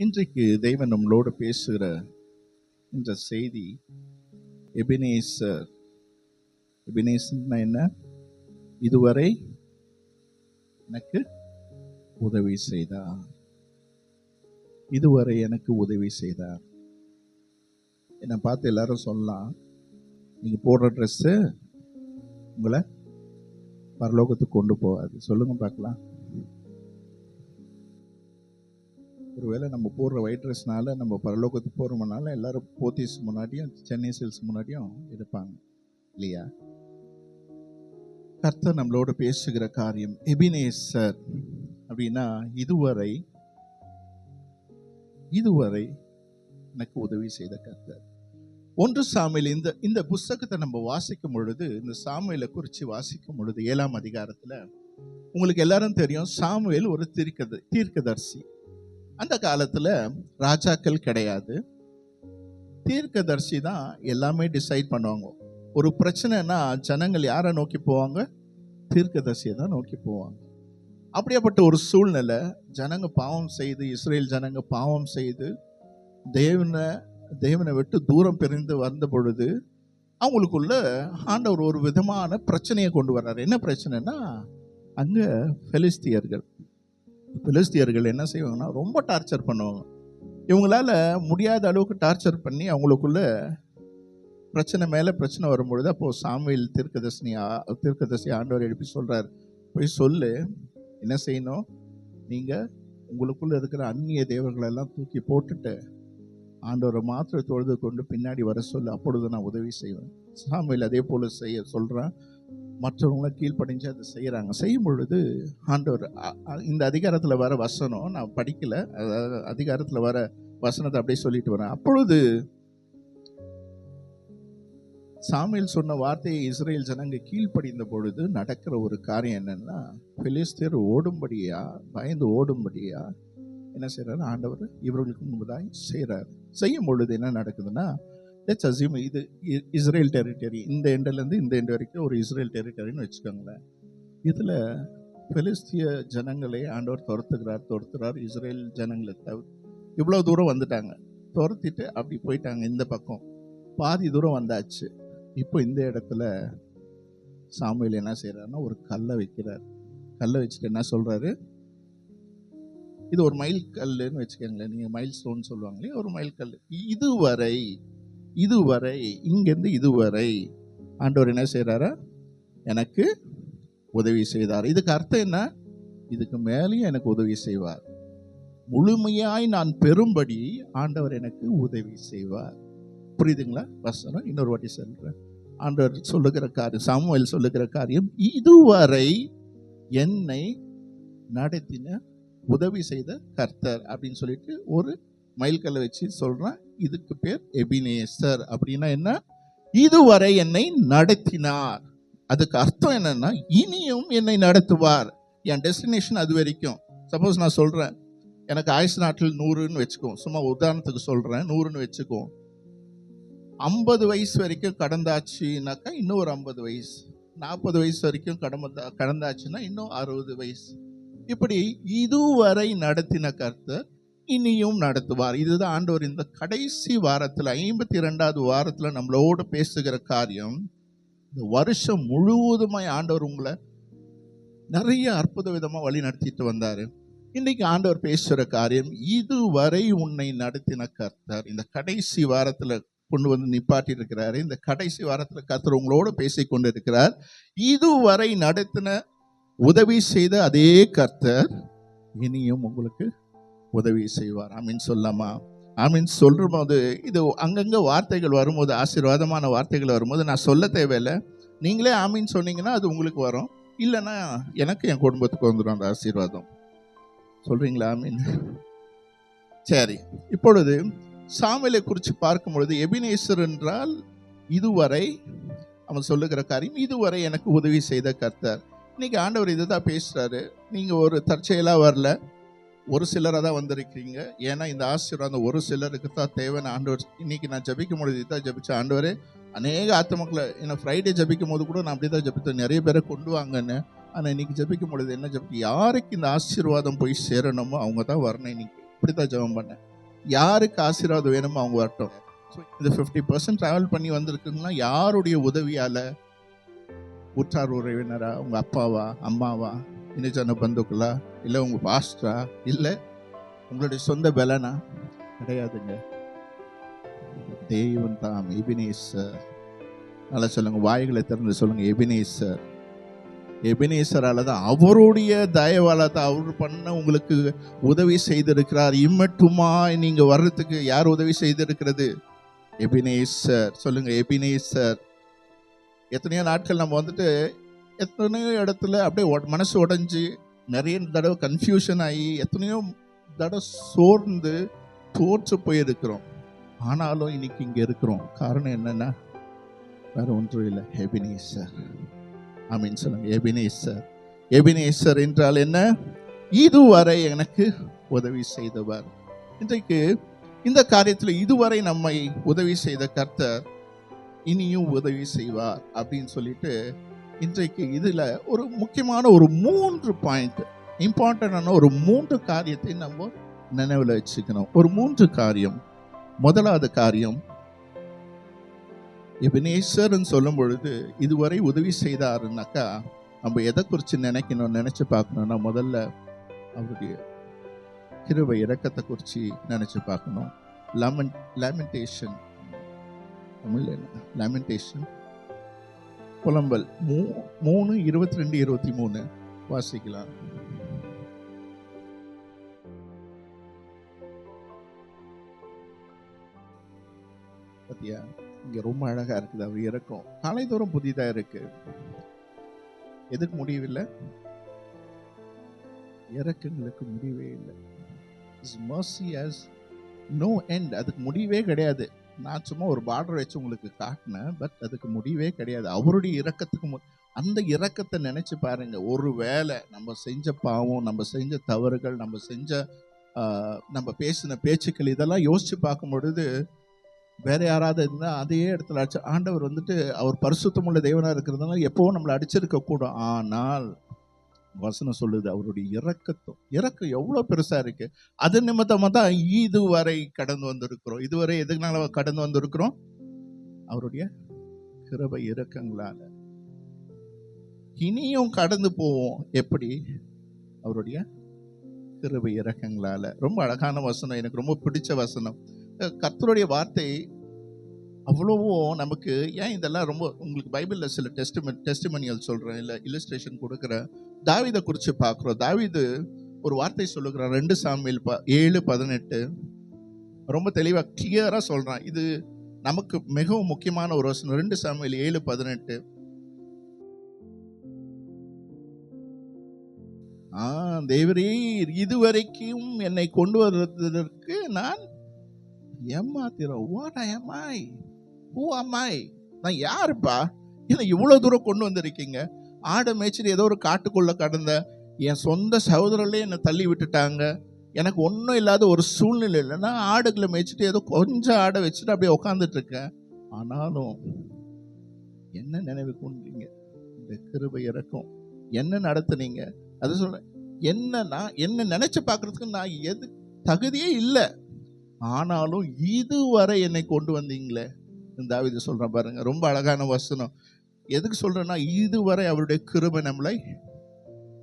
இன்றைக்கு தெய்வன் நம்மளோடு பேசுகிற இந்த செய்தி எபினேசர். எபினேசர்னா என்ன? இதுவரை எனக்கு உதவி செய்தார். இதுவரை எனக்கு உதவி செய்தார். என்னை பார்த்து எல்லாரும் சொல்லலாம், நீங்க போடுற ட்ரெஸ்ஸு உங்களை பரலோகத்துக்கு கொண்டு போகாது. சொல்லுங்க பார்க்கலாம். ஒருவேளை நம்ம போடுற ஒயிட் ட்ரெஸ்னால நம்ம பரலோகத்துக்கு போகிறோம்னால எல்லாரும் போத்தீஸ் முன்னாடியும் சென்னை சில்ஸ் முன்னாடியும் இருப்பாங்க இல்லையா? கர்த்தர் நம்மளோட பேசுகிற காரியம் எபினேசர் அப்படின்னா இதுவரை எனக்கு உதவி செய்த கர்த்தர். 1 சாமுவேல் இந்த புஸ்தகத்தை நம்ம வாசிக்கும் பொழுது, இந்த சாமுவேலை குறித்து வாசிக்கும் பொழுது 7ஆம் அதிகாரத்தில் உங்களுக்கு எல்லாரும் தெரியும், சாமுவேல் ஒரு தீர்க்கதரிசி. அந்த காலத்தில் ராஜாக்கள் கிடையாது, தீர்க்கதரிசி தான் எல்லாமே டிசைட் பண்ணுவாங்க. ஒரு பிரச்சனைனா ஜனங்கள் யாரை நோக்கி போவாங்க? தீர்க்கதரிசியை தான் நோக்கி போவாங்க. அப்படியாப்பட்ட ஒரு சூழ்நிலை, ஜனங்க பாவம் செய்து, இஸ்ரேல் ஜனங்க பாவம் செய்து தேவனை விட்டு தூரம் பிரிந்து வந்த பொழுது அவங்களுக்குள்ள ஆண்டவர் ஒரு விதமான பிரச்சனையை கொண்டு வர்றாரு. என்ன பிரச்சனைனா, அங்கே பெலிஸ்தியர்கள் என்ன செய்வாங்கன்னா ரொம்ப டார்ச்சர் பண்ணுவாங்க. இவங்களால முடியாத அளவுக்கு டார்ச்சர் பண்ணி அவங்களுக்குள்ள பிரச்சனை மேலே பிரச்சனை வரும்பொழுது, அப்போது சாமுவேல் தீர்க்கதரிசி ஆண்டவர் எழுப்பி சொல்கிறார், போய் சொல்லு, என்ன செய்யணும், நீங்கள் உங்களுக்குள்ளே இருக்கிற அந்நிய தேவர்களெல்லாம் தூக்கி போட்டுட்டு ஆண்டவரை மாத்திரை தொழுது கொண்டு பின்னாடி வர சொல்லு, அப்பொழுது நான் உதவி செய்வேன். சாமுவேல் அதே போல் செய்ய சொல்கிறான். மற்றவங்களாம் கீழ்ப்படிஞ்சு அதை செய்கிறாங்க. செய்யும் பொழுது ஆண்டவர் இந்த அதிகாரத்தில் வர வசனம் நான் படிக்கல, அதாவது அதிகாரத்தில் வர வசனத்தை அப்படியே சொல்லிட்டு வரேன். அப்பொழுது சாமுவேல் சொன்ன வார்த்தையை இஸ்ரேல் ஜனங்க கீழ்ப்படிந்த பொழுது நடக்கிற ஒரு காரியம் என்னன்னா, பெலிஸ்தியர் பயந்து ஓடும்படியா என்ன செய்யறாரு ஆண்டவர் இவர்களுக்கு முன்பதாய் செய்கிறார். செய்யும் பொழுது என்ன நடக்குதுன்னா, லெட்ஸ் அஸ்யூம் இது இஸ்ரேல் டெரிட்டரி, இந்த எண்டிலேருந்து இந்த எண்டு வரைக்கும் ஒரு இஸ்ரேல் டெரிட்டரின்னு வச்சுக்கோங்களேன். இதில் பெலிஸ்திய ஜனங்களே ஆண்டவர் துரத்துறார். இஸ்ரேல் ஜனங்களை இவ்வளோ தூரம் வந்துட்டாங்க, துரத்திட்டு அப்படி போயிட்டாங்க. இந்த பக்கம் பாதி தூரம் வந்தாச்சு. இப்போ இந்த இடத்துல சாமுவேல் என்ன செய்யறாருன்னா, ஒரு கல்லை வைக்கிறார். கல்லை வச்சுட்டு என்ன சொல்றாரு, இது ஒரு மைல் கல்லுன்னு வச்சுக்கோங்களேன், நீங்கள் மைல் ஸ்டோன் சொல்லுவாங்களே, ஒரு மைல் கல். இதுவரை இங்கேருந்து இதுவரை ஆண்டவர் என்ன செய்கிறாரா, எனக்கு உதவி செய்தார். இதுக்கு அர்த்தம் என்ன? இதுக்கு மேலேயும் எனக்கு உதவி செய்வார். முழுமையாய் நான் பெறும்படி ஆண்டவர் எனக்கு உதவி செய்வார். புரியுதுங்களா வசனம்? இன்னொரு வாட்டி சொல்றேன். ஆண்டவர் சொல்லுகிற காரியம், சாமுவேல் சொல்லுகிற காரியம், இதுவரை என்னை நடத்தின உதவி செய்த கர்த்தர் அப்படின்னு சொல்லிட்டு ஒரு மைல்கல்லை வச்சு சொல்றான். இதுக்கு பேர் எபினேசர். அப்படின்னா என்ன? இதுவரை என்னை நடத்தினார். அதுக்கு அர்த்தம் என்னன்னா, இனியும் என்னை நடத்துவார். என் டெஸ்டினேஷன் அது வரைக்கும். சப்போஸ் நான் சொல்றேன், எனக்கு ஆயுசு நாட்டில் 100ன்னு வச்சுக்கோ, சும்மா உதாரணத்துக்கு சொல்றேன், 100ன்னு வச்சுக்கோ. 50 வயசு வரைக்கும் கடந்தாச்சுனாக்கா இன்னும் ஒரு 50 வயசு, 40 வயசு வரைக்கும் கடந்தாச்சுன்னா இன்னும் 60 வயசு. இப்படி இதுவரை நடத்தின கர்த்தர் இனியும் நடத்துவார். இதுதான் ஆண்டவர் இந்த கடைசி வாரத்தில் 52வது வாரத்தில் நம்மளோடு பேசுகிற காரியம். இந்த வருஷம் முழுவதுமாய் ஆண்டவர் உங்களை நிறைய அற்புத விதமாக வழி நடத்திட்டு வந்தார். இன்னைக்கு ஆண்டவர் பேசுகிற காரியம், இதுவரை உன்னை நடத்தின கர்த்தர் இந்த கடைசி வாரத்தில் கொண்டு வந்து நிப்பாட்டி இருக்கிறாரு. இந்த கடைசி வாரத்தில் கர்த்தர் உங்களோடு பேசி கொண்டு இருக்கிறார். இதுவரை நடத்தின உதவி செய்த அதே கர்த்தர் இனியும் உங்களுக்கு உதவி செய்வார். ஆமீன் சொல்லாமா? ஆமீன் சொல்லும் போது, இது அங்கங்கே வார்த்தைகள் வரும்போது, ஆசீர்வாதமான வார்த்தைகள் வரும்போது நான் சொல்ல தேவையில்லை, நீங்களே ஆமீன் சொன்னீங்கன்னா அது உங்களுக்கு வரும். இல்லைன்னா எனக்கு என் குடும்பத்துக்கு வந்துடும் அந்த ஆசீர்வாதம். சொல்றீங்களா? ஆமீன். சரி, இப்பொழுது சாமுவேலை குறித்து பார்க்கும் பொழுது, எபினேசர் என்றால் இதுவரை அவன் சொல்லுகிற காரியம், இதுவரை எனக்கு உதவி செய்த கர்த்தர். இன்னைக்கு ஆண்டவர் இதுதான் பேசுறாரு. நீங்க ஒரு தற்செயலா வரல, ஒரு சிலராக தான் வந்திருக்கீங்க. ஏன்னா இந்த ஆசீர்வாதம் ஒரு சிலருக்கு தான் தேவைன்னு ஆண்டவர் இன்னைக்கு நான் ஜபிக்கும் பொழுது இதுதான் ஜபிச்சேன். ஆண்டவரே, அநேக ஆத்மக்களை என்ன ஃப்ரைடே ஜபிக்கும் போது கூட நான் அப்படி தான் ஜபித்தேன், நிறைய பேரை கொண்டு வாங்கன்னு. ஆனால் இன்னைக்கு ஜபிக்கும் பொழுது என்ன ஜபிக்க, யாருக்கு இந்த ஆசீர்வாதம் போய் சேரணுமோ அவங்க தான் வரணும். இன்னைக்கு இப்படி தான் ஜபம் பண்ணேன். யாருக்கு ஆசீர்வாதம் வேணுமோ அவங்க வரட்டும். ஸோ இந்த 50% ட்ராவல் பண்ணி வந்திருக்குங்கன்னா யாருடைய உதவியால? உற்றார் உறவினரா, உங்க அப்பாவா, அம்மாவா, இனஜன பந்துக்களா, இல்லை உங்க பாஸ்டரா, இல்லை உங்களுடைய சொந்த பலனா? கிடையாதுங்க. தேவன் தாம் எபினேசர். நல்லா சொல்லுங்க, வாய்களை திறந்து சொல்லுங்க, எபினேசர். எபினேசரால தான், அவருடைய தயவால தான் அவர் பண்ண உங்களுக்கு உதவி செய்திருக்கிறார். இம்மட்டுமாய் நீங்க வர்றதுக்கு யார் உதவி செய்திருக்கிறது? எபினேசர். சொல்லுங்க, எபினேசர். எத்தனையோ நாட்கள் நம்ம வந்துட்டு எத்தனையோ இடத்துல அப்படியே மனசு உடைஞ்சு, நிறைய தடவை கன்ஃபியூஷன் ஆகி, எத்தனையோ தடவை சோர்ந்து தோற்று போயிருக்கிறோம். ஆனாலும் இன்னைக்கு இங்க இருக்கிறோம். காரணம் என்னன்னா வேற ஒன்றும் இல்லை, எபினேசர். ஆமீன் சொல்லுங்க, எபினேசர். எபினேசர் என்றால் என்ன? இதுவரை எனக்கு உதவி செய்தவர். இன்றைக்கு இந்த காரியத்தில் இதுவரை நம்மை உதவி செய்த கர்த்தர் இனியும் உதவி செய்வார் அப்படின்னு சொல்லிட்டு, இன்றைக்கு இதுல ஒரு முக்கியமான ஒரு 3 பாயிண்ட், இம்பார்ட்டன்டான ஒரு 3 காரியத்தை நம்ம நினைவில் வச்சுக்கணும். ஒரு 3 காரியம். முதலாவது காரியம், எபினேசர்ன்னு சொல்லும் பொழுது இதுவரை உதவி செய்தாருன்னாக்கா நம்ம எதை குறித்து நினைக்கணும், நினைச்சு பார்க்கணும்னா முதல்ல அவருடைய கிருபை இரக்கத்தை குறித்து நினைச்சு பார்க்கணும். லேமெண்டேஷன், லேமெண்டேஷன் புலம்பல் 3:22-23 வாசிக்கலாம். பத்தியா, இங்க ரொம்ப அழகா இருக்குது. அவர் இறக்கம் காலைதோறும் புதிதா இருக்கு. எதுக்கு முடிவில்லை? இறக்கங்களுக்கு முடிவே இல்லை. His mercy has no end. அதுக்கு முடிவே கிடையாது. நான் சும்மா ஒரு பார்டர் வச்சு உங்களுக்கு காட்டினேன், பட் அதுக்கு முடிவே கிடையாது. அவருடைய இரக்கத்துக்கு அந்த இரக்கத்தை நினைச்சு பாருங்க. ஒருவேளை நம்ம செஞ்ச பாவம், நம்ம செஞ்ச தவறுகள், நம்ம பேசின பேச்சுக்கள் இதெல்லாம் யோசிச்சு பார்க்கும் பொழுது வேற யாராவது இருந்தால் அதே இடத்துல அடிச்சு, ஆண்டவர் வந்துட்டு அவர் பரிசுத்தமுள்ள தேவனா இருக்கிறதுனால எப்பவும் நம்மளை அடிச்சிருக்க கூடும். ஆனால் வசனம் சொல்லுது அவருடைய இறக்கம் எவ்வளவு பெருசா இருக்கு. அது நிமித்தமா தான் இதுவரை கடந்து வந்திருக்கிறோம். இதுவரை எதுனால கடந்து வந்திருக்கிறோம்? அவருடைய கிருபை இரக்கங்களால. இனியும் கடந்து போவோம். எப்படி? அவருடைய கிருபை இரக்கங்களால. ரொம்ப அழகான வசனம், எனக்கு ரொம்ப பிடிச்ச வசனம். கர்த்தருடைய வார்த்தை அவ்வளவோ நமக்கு ஏன் இதெல்லாம் ரொம்ப உங்களுக்கு பைபிள்ல சில டெஸ்டிமனியல் சொல்றேன், இல்லை இல்லஸ்ட்ரேஷன் கொடுக்குறேன். தாவீதை குறித்து பார்க்குறோம். தாவீது ஒரு வார்த்தை சொல்லுகிறான். 2 சாமுவேல் 7:18 ரொம்ப தெளிவாக கிளியராக சொல்றான். இது நமக்கு மிகவும் முக்கியமான ஒரு வசனம். 2 சாமுவேல் 7:18 தேவரீர் இதுவரைக்கும் என்னை கொண்டு வருவதற்கு நான் ஏமாத்திரம். What am I? Who am I? நான் யாருப்பா? இல்லை இவ்வளவு தூரம் கொண்டு வந்திருக்கீங்க. ஆடை மேய்ச்சிட்டு ஏதோ ஒரு காட்டுக்குள்ள கடந்த என் சொந்த சகோதரர்களே என்னை தள்ளி விட்டுட்டாங்க. எனக்கு ஒன்றும் இல்லாத ஒரு சூழ்நிலை இல்லைன்னா ஆடுகளை மேய்ச்சிட்டு ஏதோ கொஞ்சம் ஆடை வச்சுட்டு அப்படியே உட்காந்துட்டு இருக்கேன். ஆனாலும் என்ன நினைவு கொண்டீங்க? இந்த கிருபை இறக்கம் என்ன நடத்துனீங்க? அது சொல்ல என்னன்னா, என்ன நினைச்சு பார்க்கறதுக்கு நான் எது தகுதியே இல்லை. ஆனாலும் இதுவரை என்னை கொண்டு வந்தீங்களே. தாவீது சொல்றேன் பாருங்க, ரொம்ப அழகான வசனம். எதுக்கு சொல்றேன்னா, இதுவரை அவருடைய கிருபை நம்மளை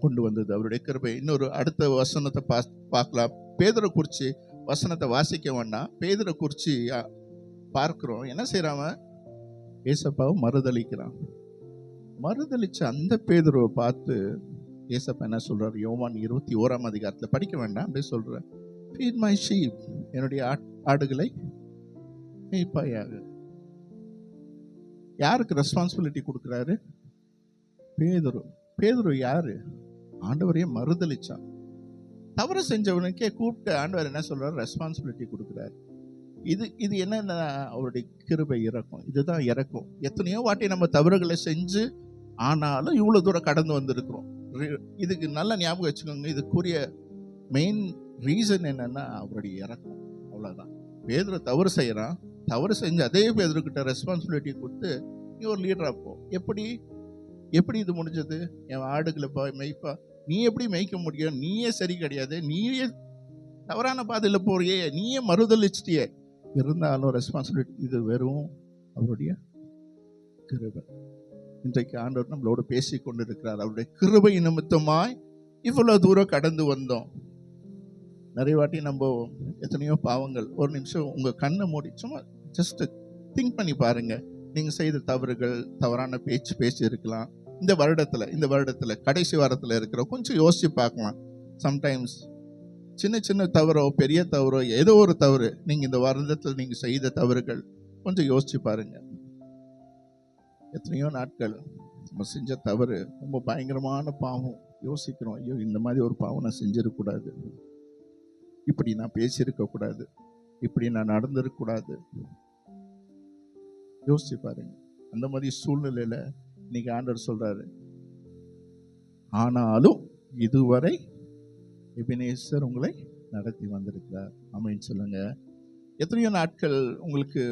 கொண்டு வந்தது. அவருடைய கிருபை. இன்னொரு அடுத்த வசனத்தை பார்க்கலாம். பேதுரை குறிச்சு வசனத்தை வாசிக்க வேண்டாம். பேதுரை குறிச்சு பார்க்கிறோம். என்ன செய்யறான்? ஏசப்பாவை மறுதளிக்கிறான். மறுதளிச்ச அந்த பேதுருவை பார்த்து ஏசப்பா என்ன சொல்றாரு? யோவான் 21 படிக்க வேண்டாம், அப்படியே சொல்ற, feed my sheep, என்னுடைய ஆடுகளை மேய்ப்பாயாக. யாருக்கு ரெஸ்பான்சிபிலிட்டி கொடுக்கிறாரு? பேதுரு யாரு? ஆண்டவரையே மறுதளிச்சான். தவறு செஞ்சவனுக்கே கூப்பிட்டு ஆண்டவர் என்ன சொல்றாரு? ரெஸ்பான்சிபிலிட்டி கொடுக்கிறாரு. இது என்னன்னா அவருடைய கிருபை இறக்கம். இதுதான் இறக்கம். எத்தனையோ வாட்டி நம்ம தவறுகளை செஞ்சு ஆனாலும் இவ்வளவு தூரம் கடந்து வந்திருக்கிறோம். இதுக்கு நல்ல ஞாபகம் வச்சுக்கோங்க. இதுக்குரிய மெயின் ரீசன் என்னன்னா அவருடைய இறக்கம். அவ்வளவுதான். பேதுரு தவறு செய்யறான். தவறு செஞ்சு அதே பேதுருக்கிட்ட ரெஸ்பான்சிபிலிட்டி கொடுத்து நீ ஒரு லீடரா போ. எப்படி இது முடிஞ்சது? என் ஆடுகளை மேய்ப்பா. நீ எப்படி மேய்க்க முடியும்? நீயே சரி கிடையாது. நீயே தவறான பாதையில் போறியே, நீயே மறுதளிச்சிட்டியே. இருந்தாலும் ரெஸ்பான்சிபிலிட்டி, இது வெறும் அவருடைய கிருபை. இன்றைக்கு ஆண்டவர் நம்மளோடு பேசி கொண்டிருக்கிறார். அவருடைய கிருபை நிமித்தமாய் இவ்வளவு தூரம் கடந்து வந்தோம். நிறைய வாட்டி நம்ம எத்தனையோ பாவங்கள், ஒரு நிமிஷம் உங்க கண்ணை மூடி சும்மா ஜஸ்ட் திங்க் பண்ணி பாருங்க. நீங்க செய்த தவறுகள், தவறான பேச்சு இருக்கலாம். இந்த வருடத்துல கடைசி வாரத்துல இருக்கிற கொஞ்சம் யோசிச்சு பார்க்கலாம். சம்டைம்ஸ் சின்ன தவறோ பெரிய தவறோ ஏதோ ஒரு தவறு நீங்க இந்த வருடத்தில் நீங்க செய்த தவறுகள் கொஞ்சம் யோசிச்சு பாருங்க. எத்தனையோ நாட்கள் நம்ம செஞ்ச தவறு ரொம்ப பயங்கரமான பாவம். யோசிக்கிறோம், ஐயோ இந்த மாதிரி ஒரு பாவம் நான் செஞ்சிடக்கூடாது, இப்படி நான் பேசியிருக்க கூடாது, இப்படி நான் நடந்திருக்க கூடாது. யோசிச்சு பாருங்க. அந்த மாதிரி சூழ்நிலையில இன்னைக்கு ஆண்டவர் சொல்றாரு, ஆனாலும் இதுவரை எபினேசர் உங்களை நடத்தி வந்திருக்கிறார். ஆமென் சொல்லுங்க. எத்தனையோ நாட்கள் உங்களுக்கு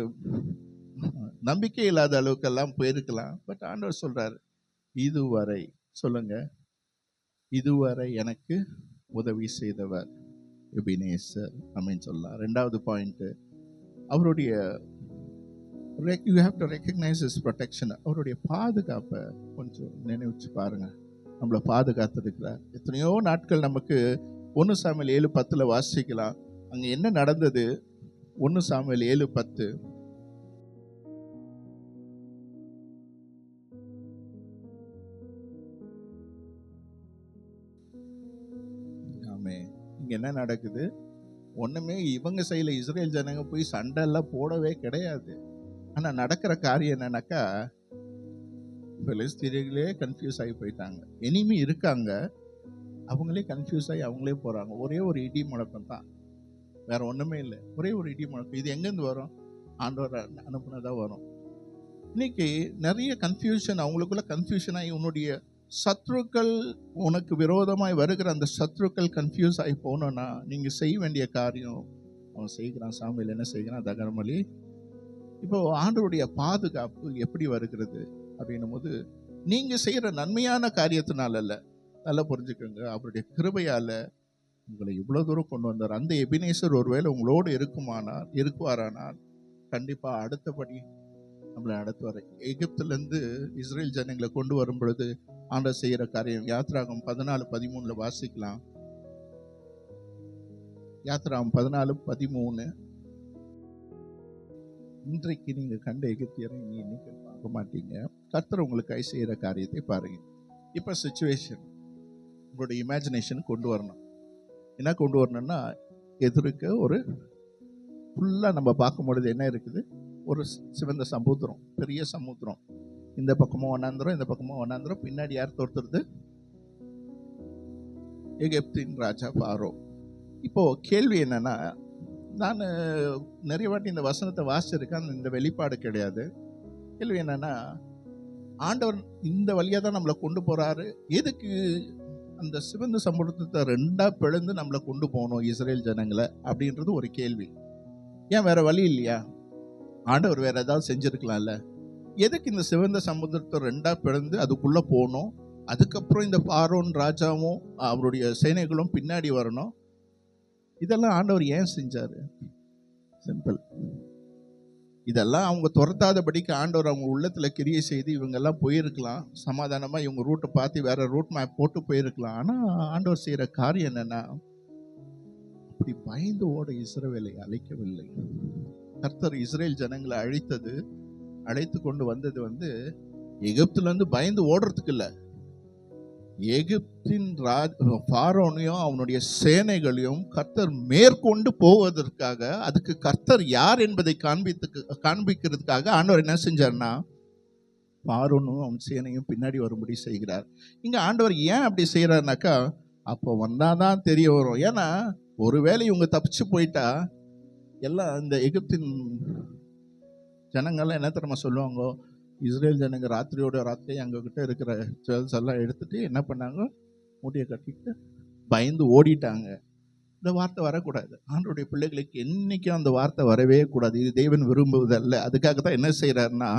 நம்பிக்கை இல்லாத அளவுக்கெல்லாம் போயிருக்கலாம். பட் ஆண்டவர் சொல்றாரு, இதுவரை. சொல்லுங்க, இதுவரை எனக்கு உதவி செய்தவர் எபினேசர். ஆமென் சொல்லலாம். ரெண்டாவது பாயிண்ட், அவருடைய you have to recognize his protection. அவருடைய பாதுகாப்பை கொஞ்சம் நினைவுச்சு பாருங்க. நம்மளை பாதுகாத்திருக்கிறார். எத்தனையோ நாட்கள் நமக்கு 1 சாமுவேல் 7:10 வாசிக்கலாம். அங்க என்ன நடந்தது? 1 சாமுவேல் 7:10. ஆமே, இங்க என்ன நடக்குது? ஒண்ணுமே இவங்க செய்யல. இஸ்ரேல் ஜனங்க போய் சண்டை எல்லாம் போடவே கிடையாது. ஆனா நடக்கிற காரியம் என்னன்னாக்கா, பெலிஸ்தீனர்களே கன்ஃபியூஸ் ஆகி போயிட்டாங்க. எனிமி இருக்காங்க, அவங்களே கன்ஃபியூஸ் ஆகி அவங்களே போறாங்க. ஒரே ஒரு இடி முழக்கம் தான், வேற ஒண்ணுமே இல்லை. ஒரே ஒரு இடி முழக்கம். இது எங்கேருந்து வரும்? ஆண்டவர் அனுப்புனதா வரும். இன்னைக்கு நிறைய கன்ஃபியூஷன், அவங்களுக்குள்ள கன்ஃபியூஷன் ஆகி உன்னுடைய சத்ருக்கள், உனக்கு விரோதமாய் வருகிற அந்த சத்ருக்கள் கன்ஃபியூஸ் ஆகி போனோம்னா, நீங்க செய்ய வேண்டிய காரியம், அவன் செய்கிறான். சாமியில் என்ன செய்கிறான்? தகரமளி. இப்போ ஆண்டவருடைய பாதுகாப்பு எப்படி வருகிறது அப்படின்னும் போது, நீங்க செய்யற நன்மையான காரியத்தினால அல்ல. நல்லா புரிஞ்சுக்கோங்க, அவருடைய கிருபையால உங்களை இவ்வளவு தூரம் கொண்டு வந்தார். அந்த எபினேசர் ஒருவேளை உங்களோடு இருக்குவாரானால் கண்டிப்பா அடுத்தபடி நம்மளை நடத்துவார். எகிப்திலிருந்து இஸ்ரேல் ஜனங்களை கொண்டு வரும் பொழுது ஆண்டவர் செய்யற காரியம் யாத்ராகம் 14:13 வாசிக்கலாம். யாத்ராகம் 14:13. இன்றைக்கு நீங்க கண்ட எகிப்தியரை நீ இன்னைக்கு பார்க்க மாட்டீங்க. கர்த்தர் உங்களுக்கு செய்யற காரியத்தை பாருங்க. இப்ப சிச்சுவேஷன், உங்களுடைய இமேஜினேஷன் கொண்டு வரணும். என்ன கொண்டு வரணும்னா, எதிர்க்க ஒரு ஃபுல்லா நம்ம பார்க்கும் பொழுது என்ன இருக்குது? ஒரு சிவந்த சமுத்திரம், பெரிய சமுத்திரம். இந்த பக்கமும் வனாந்திரம், இந்த பக்கமும் வனாந்திரம். பின்னாடி யார் தோர்த்துறது? எகிப்தின் ராஜா பாரோ. இப்போ கேள்வி என்னன்னா, நான் நிறைய வாட்டி இந்த வசனத்தை வாசிச்சிருக்கேன், இந்த வெளிப்பாடு கிடையாது. கேள்வி என்னன்னா, ஆண்டவர் இந்த வழியா தான் நம்மளை கொண்டு போறாரு. எதுக்கு அந்த சிவந்த சமுத்திரத்தை 2 பிளந்து நம்மளை கொண்டு போகணும் இஸ்ரேல் ஜனங்களை அப்படின்றது ஒரு கேள்வி. ஏன் வேற வழி இல்லையா? ஆண்டவர் வேற ஏதாவது செஞ்சிருக்கலாம்ல. எதுக்கு இந்த சிவந்த சமுத்திரத்தை 2 பிளந்து அதுக்குள்ள போகணும்? அதுக்கப்புறம் இந்த பார்வோன் ராஜாவும் அவருடைய சேனைகளும் பின்னாடி வரணும். இதெல்லாம் ஆண்டவர் ஏன் செஞ்சாரு? சிம்பிள். இதெல்லாம் அவங்க துரத்தாதபடிக்கு ஆண்டவர் அவங்க உள்ளத்துல கிரியை செய்து இவங்கெல்லாம் போயிருக்கலாம். சமாதானமா இவங்க ரூட்டை பார்த்து வேற ரூட் மேப் போட்டு போயிருக்கலாம். ஆனா ஆண்டவர் செய்யற காரியம் என்னன்னா, அப்படி பயந்து ஓட இஸ்ரவேலை அழைக்கவில்லை. கர்த்தர் இஸ்ரேல் ஜனங்களை அழைத்து கொண்டு வந்தது எகிப்துல இருந்து பயந்து ஓடுறதுக்கு இல்ல. எகிப்தின் பார்வோனையும் அவனுடைய சேனைகளையும் கர்த்தர் மேற்கொண்டு போவதற்காக, அதுக்கு கர்த்தர் யார் என்பதை காண்பிக்கிறதுக்காக ஆண்டவர் என்ன செஞ்சார்னா, பார்வோனும் அவன் சேனையும் பின்னாடி வரும்படி செய்கிறார். இங்க ஆண்டவர் ஏன் அப்படி செய்யறாருனாக்கா, அப்போ வந்தாதான் தெரிய வரும். ஏன்னா ஒருவேளை இவங்க தப்பிச்சு போயிட்டா எல்லாம் இந்த எகிப்தின் ஜனங்கள்லாம் என்ன தெரியுமா சொல்லுவாங்க? இஸ்ரேல் ஜனங்க ராத்திரியோட ராத்திரி அங்ககிட்ட இருக்கிற ஜுவல்ஸ் எல்லாம் எடுத்துட்டு என்ன பண்ணாங்க? மூட்டையை கட்டிட்டு பயந்து ஓடிட்டாங்க. இந்த வார்த்தை வரக்கூடாது. ஆண்டவருடைய பிள்ளைகளுக்கு என்னைக்கும் அந்த வார்த்தை வரவே கூடாது. இது தேவன் விரும்புவதல்ல. அதுக்காக தான் என்ன செய்யறாருன்னா,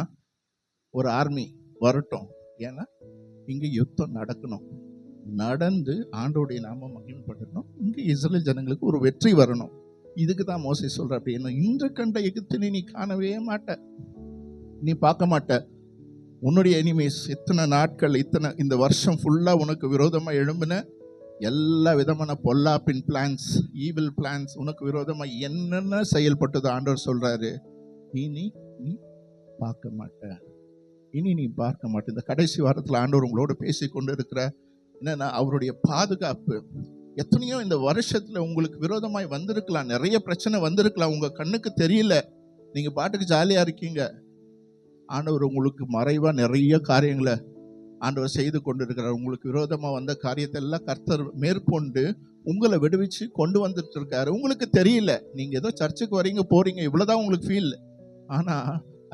ஒரு ஆர்மி வரட்டும். ஏன்னா இங்க யுத்தம் நடக்கணும். நடந்து ஆண்டவருடைய நாமம் மகிமைப்படணும். இங்கே இஸ்ரேல் ஜனங்களுக்கு ஒரு வெற்றி வரணும். இதுக்கு தான் மோசே சொல்ற, அப்படின்னா இன்று கண்ட எகிப்தினை நீ காணவே மாட்ட, நீ பார்க்க மாட்ட. உன்னுடைய எனிமீஸ் இத்தனை நாட்கள், இந்த வருஷம் ஃபுல்லா உனக்கு விரோதமா எழும்பின எல்லா விதமான பொல்லாப்பின் பிளான்ஸ், ஈவில் பிளான்ஸ், உனக்கு விரோதமா என்னென்ன செயல்பட்டதோ ஆண்டவர் சொல்றாரு, இனி நீ பார்க்க மாட்ட, இனி நீ பார்க்க மாட்ட. இந்த கடைசி வாரத்தில் ஆண்டவர் உங்களோட பேசி கொண்டு இருக்கிற என்னன்னா அவருடைய பாதுகாப்பு. எத்தனையோ இந்த வருஷத்துல உங்களுக்கு விரோதமாய் வந்திருக்கலாம், நிறைய பிரச்சனை வந்திருக்கலாம், உங்க கண்ணுக்கு தெரியல, நீங்க பாட்டுக்கு ஜாலியா இருக்கீங்க. ஆண்டவர் உங்களுக்கு மறைவா நிறைய காரியங்களை ஆண்டவர் செய்து கொண்டு இருக்கிறார். உங்களுக்கு விரோதமா வந்த காரியத்தை எல்லாம் கர்த்தர் மேற்கொண்டு உங்களை விடுவிச்சு கொண்டு வந்துட்டு இருக்காரு. உங்களுக்கு தெரியல, நீங்க ஏதோ சர்ச்சுக்கு வரீங்க போறீங்க, இவ்வளவுதான் உங்களுக்கு ஃபீல். ஆனா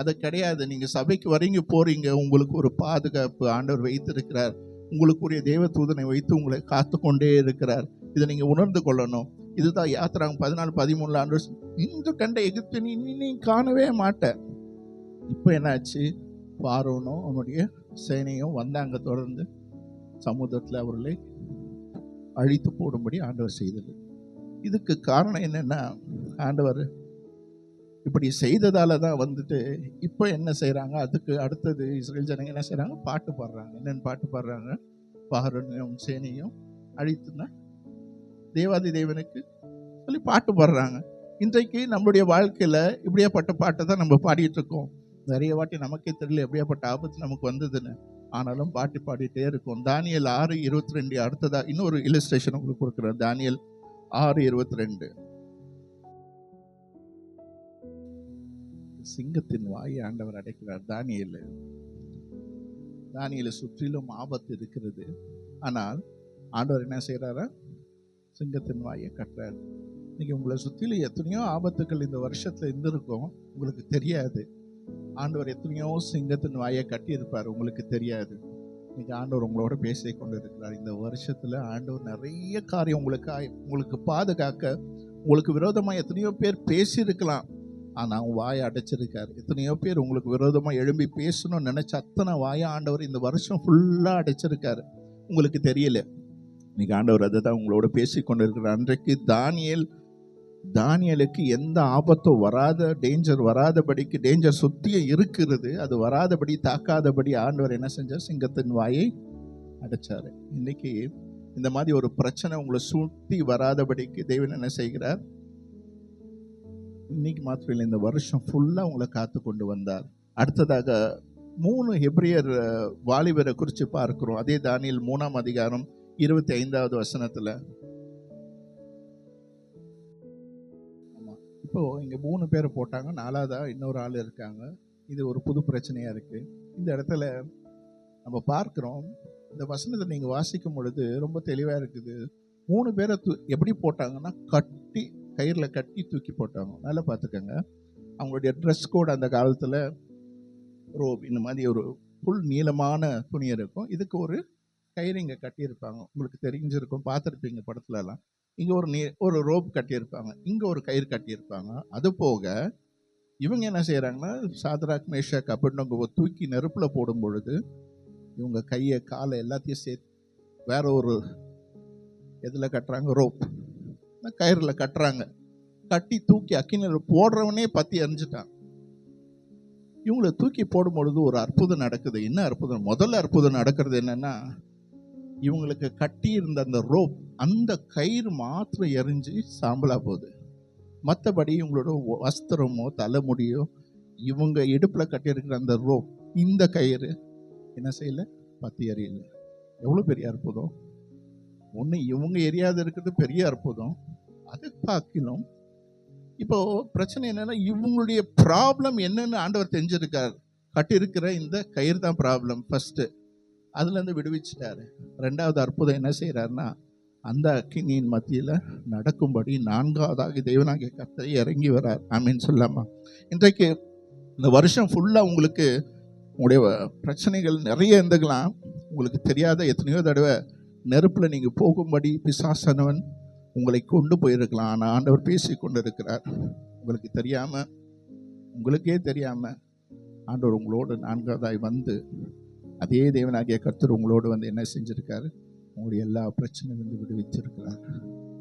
அது கிடையாது. நீங்க சபைக்கு வரீங்க போறீங்க, உங்களுக்கு ஒரு பாதுகாப்பு ஆண்டவர் வைத்திருக்கிறார். உங்களுக்குரிய தேவ தூதனை வைத்து உங்களை காத்து கொண்டே இருக்கிறார். இதை நீங்க உணர்ந்து கொள்ளணும். இதுதான் யாத்திராங்க 14:13 ஆண்டவர், இன்று கண்ட எகிப்தினை நீ காணவே மாட்ட. இப்போ என்னாச்சு, பார்வோனும் அவனுடைய சேனையும் வந்தாங்க, தொடர்ந்து சமுத்திரத்தில் அவர்களை அழித்து போடும்படி ஆண்டவர் செய்தது. இதுக்கு காரணம் என்னன்னா, ஆண்டவர் இப்படி செய்ததால தான் வந்துட்டு இப்போ என்ன செய்கிறாங்க, அதுக்கு அடுத்தது இஸ்ரேல் ஜனங்க என்ன செய்கிறாங்க, பாட்டு பாடுறாங்க. என்னென்னு பாட்டு பாடுறாங்க, பார்வோனையும் சேனையும் அழித்துனா தேவாதி தேவனுக்கு சொல்லி பாட்டு பாடுறாங்க. இன்றைக்கு நம்மளுடைய வாழ்க்கையில் இப்படியாப்பட்ட பாட்டை தான் நம்ம பாடிட்டு இருக்கோம். நிறைய வாட்டி நமக்கே தெரியல எப்படியாப்பட்ட ஆபத்து நமக்கு வந்ததுன்னு, ஆனாலும் பாட்டு பாடிட்டே இருக்கும். தானியேல் 6:22 அடுத்ததா இன்னொரு இல்லஸ்ட்ரேஷன் உங்களுக்கு கொடுக்குறேன். தானியேல் 6:22. சிங்கத்தின் வாயை ஆண்டவர் அடைக்கிறார். தானியேலை சுற்றிலும் ஆபத்து இருக்கிறது, ஆனால் ஆண்டவர் என்ன செய்யறாரா, சிங்கத்தின் வாயை கட்டுறாரு. இன்னைக்கு உங்களை சுற்றிலும் எத்தனையோ ஆபத்துக்கள் இந்த வருஷத்துல இருந்திருக்கும், உங்களுக்கு தெரியாது. ஆண்டவர் எத்தனையோ சிங்கத்தின் வாயை கட்டியிருப்பார், உங்களுக்கு தெரியாது. இன்னைக்கு ஆண்டவர் உங்களோட பேசி கொண்டு இருக்கிறார். இந்த வருஷத்துல ஆண்டவர் நிறைய காரியம் உங்களுக்கு பாதுகாக்க, உங்களுக்கு விரோதமா எத்தனையோ பேர் பேசியிருக்கலாம், ஆனா அவங்க வாயை அடைச்சிருக்காரு. எத்தனையோ பேர் உங்களுக்கு விரோதமா எழும்பி பேசணும்னு நினைச்ச அத்தனை வாயை ஆண்டவர் இந்த வருஷம் ஃபுல்லா அடைச்சிருக்காரு, உங்களுக்கு தெரியல. இன்னைக்கு ஆண்டவர் அதை தான் உங்களோட பேசி கொண்டு இருக்கிறார். அன்றைக்கு தானியேலுக்கு எந்த ஆபத்தும் வராத, டேஞ்சர் வராதபடிக்கு, டேஞ்சர் சுத்தியும் இருக்கிறது, அது வராதபடி தாக்காதபடி ஆண்டவர் என்ன செஞ்சார், சிங்கத்தின் வாயை அடைச்சாரு. இன்னைக்கு இந்த மாதிரி ஒரு பிரச்சனை உங்களை சுத்தி வராதபடிக்கு தேவன் என்ன செய்கிறார், இன்னைக்கு மாத்திரம் இல்லை, இந்த வருஷம் ஃபுல்லா உங்களை காத்து கொண்டு வந்தார். அடுத்ததாக 3 ஹெப்ரியர் வாலிபரை குறித்து பார்க்கிறோம். அதே தானியேல் 3ஆம் அதிகாரம் 25வது வசனத்துல. இப்போ இங்க 3 பேரை போட்டாங்க, 4வதா இன்னொரு ஆள் இருக்காங்க. இது ஒரு புது பிரச்சனையா இருக்கு. இந்த இடத்துல நம்ம பார்க்கிறோம், இந்த வசனத்தை நீங்க வாசிக்கும் பொழுது ரொம்ப தெளிவா இருக்குது. 3 பேரை எப்படி போட்டாங்கன்னா, கயிறுல கட்டி தூக்கி போட்டாங்க. நல்லா பார்த்துக்கங்க, அவங்களுடைய ட்ரெஸ் கோட் அந்த காலத்துல ரோப், இந்த மாதிரி ஒரு புல் நீளமான துணி இருக்கும், இதுக்கு ஒரு கயிறு இங்கே கட்டியிருப்பாங்க. உங்களுக்கு தெரிஞ்சிருக்கும், பார்த்துருப்பீங்க படத்துல எல்லாம். இங்கே ஒரு ரோப் கட்டியிருப்பாங்க, இங்கே ஒரு கயிறு கட்டியிருப்பாங்க. அது போக இவங்க என்ன செய்கிறாங்கன்னா, சாத்ராக் மேஷாக் அபேத்நேகோவை தூக்கி நெருப்பில் போடும் பொழுது இவங்க கையை காலை எல்லாத்தையும் சேர்த்து வேற ஒரு எதில் கட்டுறாங்க, ரோப் கயிறில் கட்டுறாங்க. கட்டி தூக்கி அக்கினியில் போடுறவனே பற்றி எரிஞ்சிட்டான். இவங்களை தூக்கி போடும் பொழுது ஒரு அற்புதம் நடக்குது. என்ன அற்புதம்? முதல்ல அற்புதம் நடக்கிறது என்னன்னா, இவங்களுக்கு கட்டி இருந்த அந்த ரோப், அந்த கயிறு மாத்திரம் எரிஞ்சு சாம்பலா போகுது. மற்றபடி இவங்களோட வஸ்திரமோ தலைமுடியோ, இவங்க இடுப்புல கட்டியிருக்கிற அந்த ரோப், இந்த கயிறு என்ன செய்யல, பத்தி எரியல. எவ்வளவு பெரிய அற்புதம்! ஒண்ணு இவங்க எரியாது இருக்கிறது பெரிய அற்புதம். அது பார்க்கணும். இப்போ பிரச்சனை என்னன்னா, இவங்களுடைய ப்ராப்ளம் என்னன்னு ஆண்டவர் தெரிஞ்சிருக்காரு. கட்டியிருக்கிற இந்த கயிறு தான் ப்ராப்ளம். ஃபர்ஸ்ட் அதுல இருந்து விடுவிச்சிட்டாரு. 2வது அற்புதம் என்ன செய்யறாருன்னா, அந்த அக்கினியின் மத்தியில நடக்கும்படி 4வதாக தேவனாகிய கர்த்தர் இறங்கி வரார். ஆமீன் சொல்லாமா? இன்றைக்கு இந்த வருஷம் ஃபுல்லா உங்களுக்கு உங்களுடைய பிரச்சனைகள் நிறைய இருந்துக்கலாம். உங்களுக்கு தெரியாத எத்தனையோ தடவை நெருப்புல நீங்க போகும்படி பிசாசானவன் உங்களை கொண்டு போயிருக்கலாம். ஆனால் ஆண்டவர் பேசி கொண்டு இருக்கிறார். உங்களுக்கே தெரியாம ஆண்டவர் உங்களோடு 4வதாய் வந்து, அதே தேவனாகிய கர்த்தர் உங்களோடு வந்து என்ன செஞ்சிருக்காரு, உங்களுடைய எல்லா பிரச்சனையிலிருந்து விடுவிச்சிருக்கிறார்.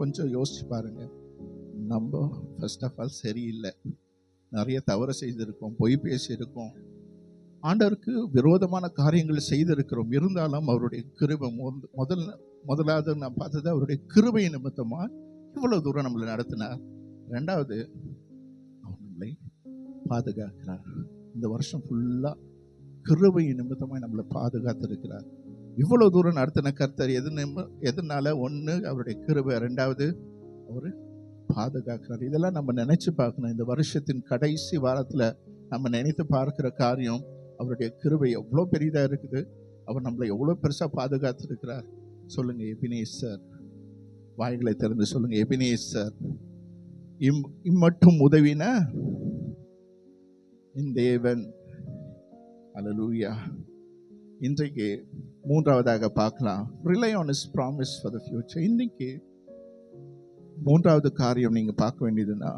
கொஞ்சம் யோசிச்சு பாருங்க. நம்ம ஃபர்ஸ்ட் ஆஃப் ஆல் சரியில்லை, நிறைய தவறு செய்திருக்கோம், பொய் பேசியிருக்கோம், ஆண்டவருக்கு விரோதமான காரியங்கள் செய்திருக்கிறோம். இருந்தாலும் அவருடைய கிருபை முதலாவது நான் பார்த்தது அவருடைய கிருபை நிமித்தமா இவ்வளவு தூரம் நம்மளை நடத்தினார். ரெண்டாவது, அவர் நம்மளை பாதுகாக்கிறார். இந்த வருஷம் ஃபுல்லா கிருபை நிமித்தமாய் நம்மளை பாதுகாத்திருக்கிறார். இவ்வளவு தூரம் நடத்தின கர்த்தர் எதனால? ஒன்று அவருடைய கிருபை, ரெண்டாவது அவரு பாதுகாக்கிறார். இதெல்லாம் நம்ம நினைச்சு பார்க்கணும். இந்த வருஷத்தின் கடைசி வாரத்துல நம்ம நினைத்து பார்க்கிற காரியம், அவருடைய கிருபை எவ்வளோ பெரிதா இருக்குது, அவர் நம்மளை எவ்வளோ பெருசா பாதுகாத்திருக்கிறார். சொல்லுங்க எபினேசர். வாய்களை திறந்து சொல்லுங்க எபினேசர். இம்மட்டும் உதவின என் தேவன். அல்லேலூயா. இன்றைக்கு மூன்றாவதாக பார்க்கலாம், rely on his promise for the future. இன்னைக்கு மூன்றாவது காரியம் நீங்க பார்க்க வேண்டியதுன்னா,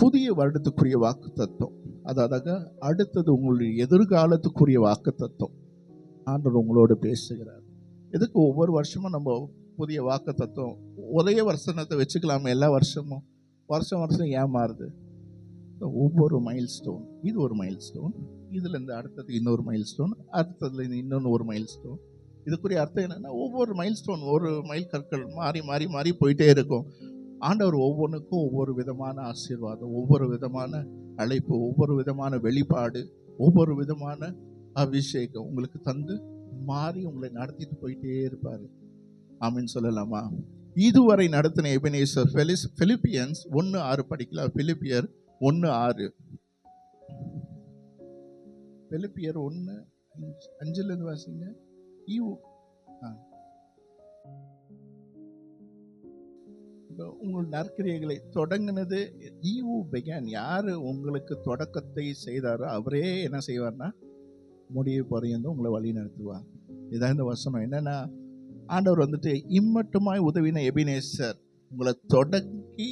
புதிய வருடத்துக்குரிய வாக்கு தத்துவம். அதாவது அடுத்தது உங்களுடைய எதிர்காலத்துக்குரிய வாக்கு தத்துவம் ஆண்டவர் உங்களோடு பேசுகிறார். எதுக்கு ஒவ்வொரு வருஷமும் நம்ம புதிய வாக்கு தத்துவம் ஒரே வருஷத்தை வச்சுக்கலாமே? எல்லா வருஷமும் வருஷம் ஏமாறுது. ஒவ்வொரு மைல் ஸ்டோன், இது ஒரு மைல் ஸ்டோன், இதுல இருந்து அடுத்தது இன்னொரு மைல் ஸ்டோன், அடுத்ததுல இருந்து இன்னொன்று ஒரு மைல் ஸ்டோன். இதுக்குரிய அர்த்தம் என்னன்னா, ஒவ்வொரு மைல் ஸ்டோன், ஒரு மைல் கற்கள் மாறி மாறி மாறி போயிட்டே இருக்கும். ஆண்டவர் ஒவ்வொன்றுக்கும் ஒவ்வொரு விதமான ஆசீர்வாதம், ஒவ்வொரு விதமான அழைப்பு, ஒவ்வொரு விதமான வெளிப்பாடு, ஒவ்வொரு விதமான அபிஷேகம் உங்களுக்கு தந்து மாறி உங்களை நடத்திட்டு போயிட்டே இருப்பாரு. ஆமீன் சொல்லலாமா? இதுவரை நடத்தின எபினேசர். பிலிப்பியன்ஸ் 1:6 படிக்கலாம். பிலிப்பியர் 1:6. பிலிப்பியர் 1:5 வாசிங்க. உங்கள் நற்கிரியைகளை தொடங்கினது ஈவு பெகன். யாரு உங்களுக்கு தொடக்கத்தை செய்தாரோ அவரே என்ன செய்வார்னா முடிவு பரியந்தம் உங்களை வழி நடத்துவார். இதான் இந்த வசனம். என்னன்னா, ஆண்டவர் வந்துட்டு இம்மட்டுமாய் உதவின எபினேசர், உங்களை தொடங்கி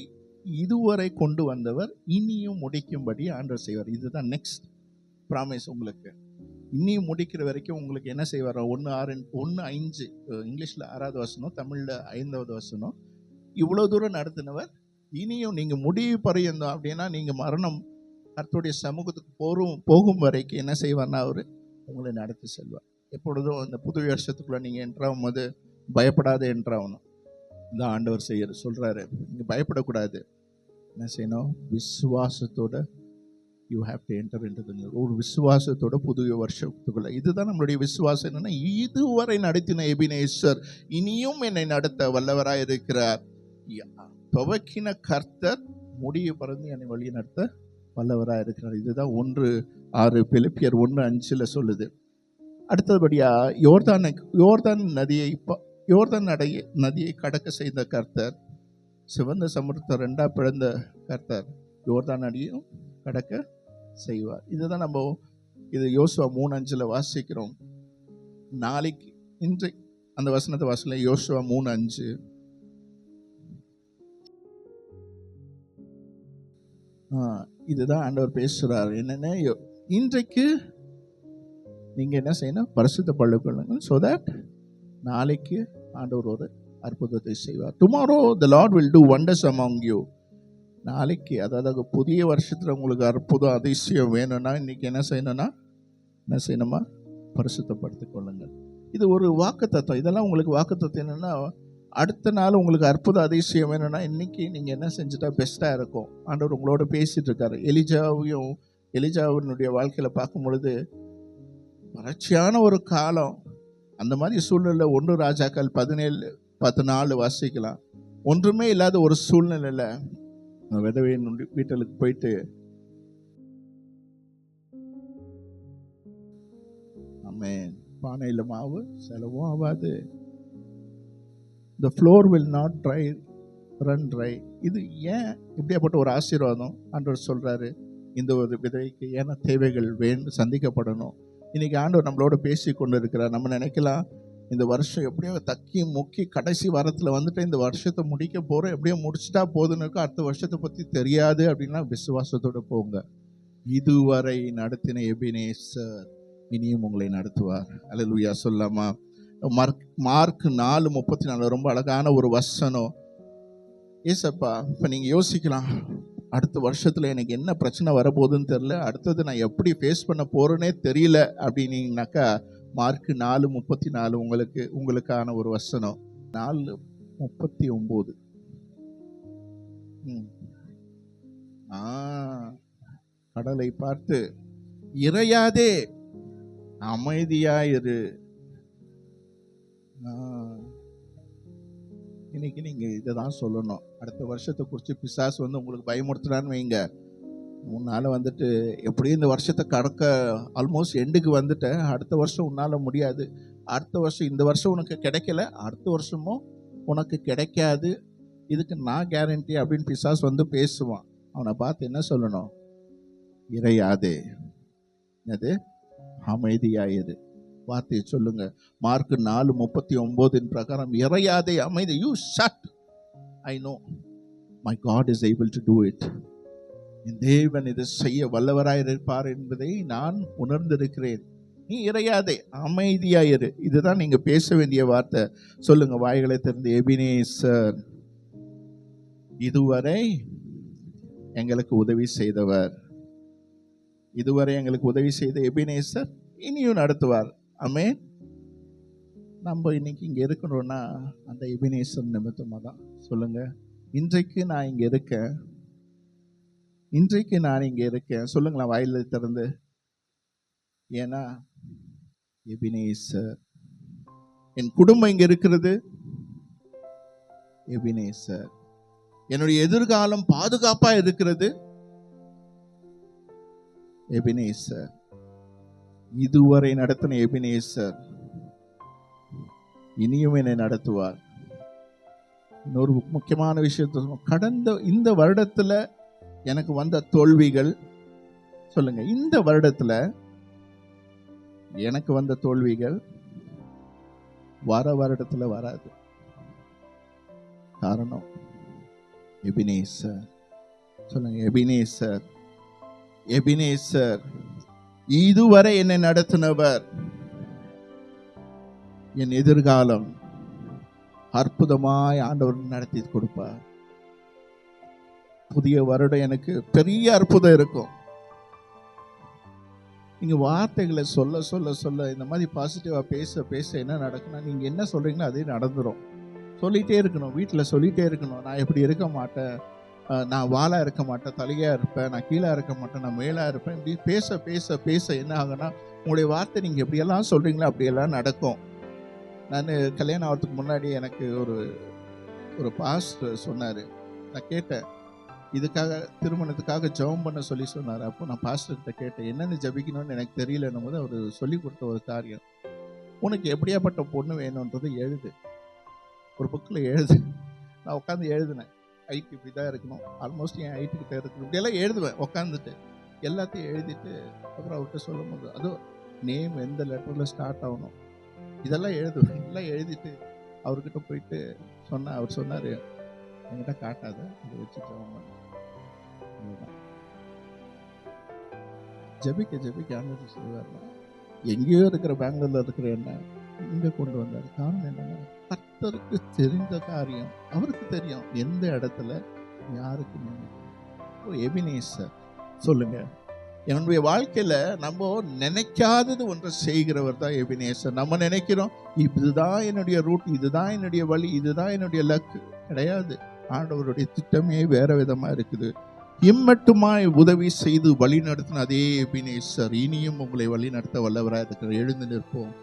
இதுவரை கொண்டு வந்தவர், இனியும் முடிக்கும்படி ஆண்டவர் செய்வார். இதுதான் நெக்ஸ்ட் ப்ராமிஸ் உங்களுக்கு. இனியும் முடிக்கிற வரைக்கும் உங்களுக்கு என்ன செய்வார்? 1:5 இங்கிலீஷ்ல 6வது வசனம், தமிழ்ல 5வது வசனம். இவ்வளவு தூரம் நடத்தினவர் இனியும் நீங்க முடிவு பரியந்தம், அப்படின்னா நீங்க மரணம் கர்த்தருடைய சமூகத்துக்கு போகும் வரைக்கும் என்ன செய்வார்னா அவரு உங்களை நடத்தி செல்வார். எப்பொழுதும் இந்த புது வருஷத்துக்குள்ள நீங்க என்றாகும் போது பயப்படாத என்றாகணும். இந்த ஆண்டவர் சொல்றாரு, நீங்க பயப்படக்கூடாது. என்ன செய்யணும்? விசுவாசத்தோட you have to enter into the new. ஒரு விசுவாசத்தோட புதிய வருஷத்துக்குள்ள. இதுதான் நம்மளுடைய விசுவாசம். என்னன்னா, இதுவரை நடத்தின எபினேசர் இனியும் என்னை நடத்த வல்லவராய் இருக்கிறார். துவக்கின கர்த்தர் முடிவு பறந்து என்னை வழி நடத்த வல்லவராய் இருக்கிறார். இதுதான் 1:6 பிலிப்பியர் 1:5 சொல்லுது. அடுத்தபடியா யோர்தான் நதியை கடக்க செய்த கர்த்தர், சிவந்த சமுத்திரத்தை 2 பிளந்த கர்த்தர் யோர்தான் நதியும் கடக்க செய்வார். இதுதான் நம்ம இது யோசுவா 3:5 வாசிக்கிறோம். நாளைக்கு இன்றைக்கு அந்த வசனத்தை வாசல. யோசுவா 3:5. இதுதான் ஆண்டவர் பேசுறார். என்னன்னா, இன்றைக்கு நீங்க என்ன செய்யணும்? பரிசுத்த பள்ளிக்கொள்ளுங்க. so that நாளைக்கு ஆண்டவர் ஒரு அற்புதத்தை செய்வார். tomorrow the Lord will do wonders among you. நாளைக்கு, அதாவது புதிய வருஷத்துல உங்களுக்கு அற்புதம் அதிசயம் வேணும்னா இன்னைக்கு என்ன செய்யணுமா? பரிசுத்தப்படுத்திக் கொள்ளுங்கள். இது ஒரு வாக்குத்தத்தம். இதெல்லாம் உங்களுக்கு வாக்குத்தத்தம். என்னன்னா, அடுத்த நாள் உங்களுக்கு அற்புத அதிசயம் வேணும்னா இன்னைக்கு நீங்க என்ன செஞ்சுட்டா பெஸ்டா இருக்கும். ஆண்டவர் உங்களோட பேசிட்டு இருக்காரு. எலிஜாவினுடைய வாழ்க்கையில பார்க்கும் பொழுது வறட்சியான ஒரு காலம். அந்த மாதிரி சூழ்நிலை 1 ராஜாக்கள் 17:14 வாசிக்கலாம். ஒன்றுமே இல்லாத ஒரு சூழ்நிலையில விதவையின் வீட்டுக்கு போயிட்டு, ஆமென், பானையில மாவு செலவும் ஆகாது, the floor will not run dry. இது ஏன் இப்படியாப்பட்ட ஒரு ஆசீர்வாதம் ஆண்டவர் சொல்றாரு? இந்த ஒரு விதவைக்கு ஏன்னா தேவைகள் சந்திக்கப்படணும். இன்னைக்கு ஆண்டவர் நம்மளோட பேசி கொண்டு இருக்கிறார். நம்ம நினைக்கலாம், இந்த வருஷம் எப்படியோ தக்கி முக்கி கடைசி வாரத்தில் வந்துட்டு இந்த வருஷத்தை முடிக்க போகிறோம், எப்படியோ முடிச்சுட்டா போதுன்னு இருக்கும், அடுத்த வருஷத்தை பற்றி தெரியாது அப்படின்னா விசுவாசத்தோடு போங்க. இதுவரை நடத்தின எபினேசர் இனியும் உங்களை நடத்துவார். அல்லேலூயா சொல்லாமா? மார்க் 4:34 ரொம்ப அழகான ஒரு வசனம். ஏசப்பா, இப்போ நீங்கள் யோசிக்கலாம், அடுத்த வருஷத்தில் எனக்கு என்ன பிரச்சனை வரப்போகுதுன்னு தெரியல, அடுத்தது நான் எப்படி ஃபேஸ் பண்ண போகிறேனே தெரியல அப்படின்னீங்கனாக்கா மார்க் 4:34 உங்களுக்கான ஒரு வசனம். 4:39. கடலை பார்த்து இறையாதே, அமைதியாயிரு. இன்னைக்கு நீங்க இதை தான் சொல்லணும். அடுத்த வருஷத்தை குறித்து பிசாசு உங்களுக்கு பயமுறுத்துறான்னு வைங்க, உன்னால எப்படியும் இந்த வருஷத்தை கடக்க ஆல்மோஸ்ட் எண்டுக்கு வந்துட்டேன், அடுத்த வருஷம் உன்னால முடியாது, அடுத்த வருஷம் இந்த வருஷம் உனக்கு கிடைக்கல, அடுத்த வருஷமும் உனக்கு கிடைக்காது, இதுக்கு நான் கேரண்டி அப்படின்னு பிசாசு பேசுவான். அவனை பார்த்து என்ன சொல்லணும்? இறையாதே, அது அமைதியாயது. வார்த்தையை சொல்லுங்க. மார்க் 4:39 பிரகாரம் இறையாதே, அமைதி. You shut. I know my God is able to do it. என் தேவன் இதை செய்ய வல்லவராயிருப்பார் என்பதை நான் உணர்ந்திருக்கிறேன். நீ இறையாதே, அமைதியாயிரு. இதுதான் நீங்க பேச வேண்டிய வார்த்தை. சொல்லுங்க, வாய்களை திறந்து, எபினேசர், இதுவரை எங்களுக்கு உதவி செய்தவர், இதுவரை எங்களுக்கு உதவி செய்த எபினேசர் இனியும் நடத்துவார். ஆமென். நம்ம இன்னைக்கு இங்க இருக்கிறோம்னா அந்த எபினேசர் நிமித்தமாக தான். சொல்லுங்க, இன்றைக்கு நான் இங்க இருக்கேன், இன்றைக்கு நான் இங்க இருக்கேன். சொல்லுங்களா வாயில திறந்து. ஏன்னா எபினேசர். என் குடும்பம் இங்க இருக்கிறது, எபினேசர். என்னுடைய எதிர்காலம் பாதுகாப்பா இருக்கிறது, எபினேசர். இதுவரை நடத்தின எபினேசர் இனியும் என்னை நடத்துவார். இன்னொரு முக்கியமான விஷயத்தை, கடந்த இந்த வருடத்துல எனக்கு வந்த தோல்விகள், சொல்லுங்க, இந்த வருடத்துல எனக்கு வந்த தோல்விகள் வர வருடத்துல வராது. காரணம் எபினேசர். சொல்லுங்க, எபினேசர், எபினேசர். இதுவரை என்னை நடத்தினவர் என் எதிர்காலம் அற்புதமாய் ஆண்டவர் நடத்தி கொடுப்பார். புதிய வருடம் எனக்கு பெரிய அற்புதம் இருக்கும். நீங்க வார்த்தைகளை சொல்ல சொல்ல சொல்ல, இந்த மாதிரி பாசிட்டிவா பேச பேச என்ன நடக்கும்னா, நீங்க என்ன சொல்றீங்களோ அதே நடந்துரும். சொல்லிட்டே இருக்கணும், வீட்டில் சொல்லிட்டே இருக்கணும். நான் எப்படி இருக்க மாட்டேன், நான் வாழா இருக்க மாட்டேன், தலையா இருப்பேன், நான் கீழே இருக்க மாட்டேன், நான் மேலா இருப்பேன். இப்படி பேச பேச பேச என்ன ஆகுன்னா, உங்களுடைய வார்த்தை நீங்க எப்படியெல்லாம் சொல்றீங்களோ அப்படியெல்லாம் நடக்கும். நான் கல்யாணம் ஆகிறதுக்கு முன்னாடி எனக்கு ஒரு பாஸ்டர் சொன்னார். நான் கேட்டேன், இதுக்காக திருமணத்துக்காக ஜெபம் பண்ண சொல்லி சொன்னார். அப்போ நான் பாஸ்டர்கிட்ட கேட்டேன், என்னென்னு ஜபிக்கணும்னு எனக்கு தெரியலன்னும் போது அவர் சொல்லி கொடுத்த ஒரு காரியம், உனக்கு எப்படியாப்பட்ட பொண்ணு வேணுன்றது எழுது, ஒரு புக்கில் எழுது. நான் உட்காந்து எழுதினேன், ஹைட் இப்படி தான் இருக்கணும், ஆல்மோஸ்ட் என் ஹைட்டுக்கிட்ட இருக்கணும், இப்படியெல்லாம் எழுதுவேன் உட்காந்துட்டு. எல்லாத்தையும் எழுதிட்டு அப்புறம் அவர்கிட்ட சொல்லும் போது, அதுவும் நேம் எந்த லெட்டரில் ஸ்டார்ட் ஆகணும், இதெல்லாம் எழுதுவேன். எல்லாம் எழுதிட்டு அவர்கிட்ட போயிட்டு சொன்னேன். அவர் சொன்னார், என்கிட்ட காட்டாத, அதை வச்சு ஜபிக்க ஜபிக்க ஆண்டவர் சொல்லுவார். எங்கேயோ இருக்கிற பெங்களூர்ல இருக்கிற என்ன இங்கே கொண்டு வந்தார். காரணம் என்னன்னா, கர்த்தருக்கு தெரிந்த காரியம் அவருக்கு தெரியும், எந்த இடத்துல யாருக்கு. எபினேசர். சொல்லுங்க, என்னுடைய வாழ்க்கையில நம்ம நினைக்காதது ஒன்றை செய்கிறவர் தான் எபினேசர். நம்ம நினைக்கிறோம் இதுதான் என்னுடைய ரூட், இதுதான் என்னுடைய வழி, இதுதான் என்னுடைய லக்கு. கிடையாது. ஆண்டவருடைய திட்டமே வேற விதமா இருக்குது. இம்மட்டுமாய் உதவி செய்து வழி நடத்தின அதே எபினேசர் இனியும் உங்களை வழி நடத்த வல்லவராக இருக்கிற. எழுந்து நிற்போம்.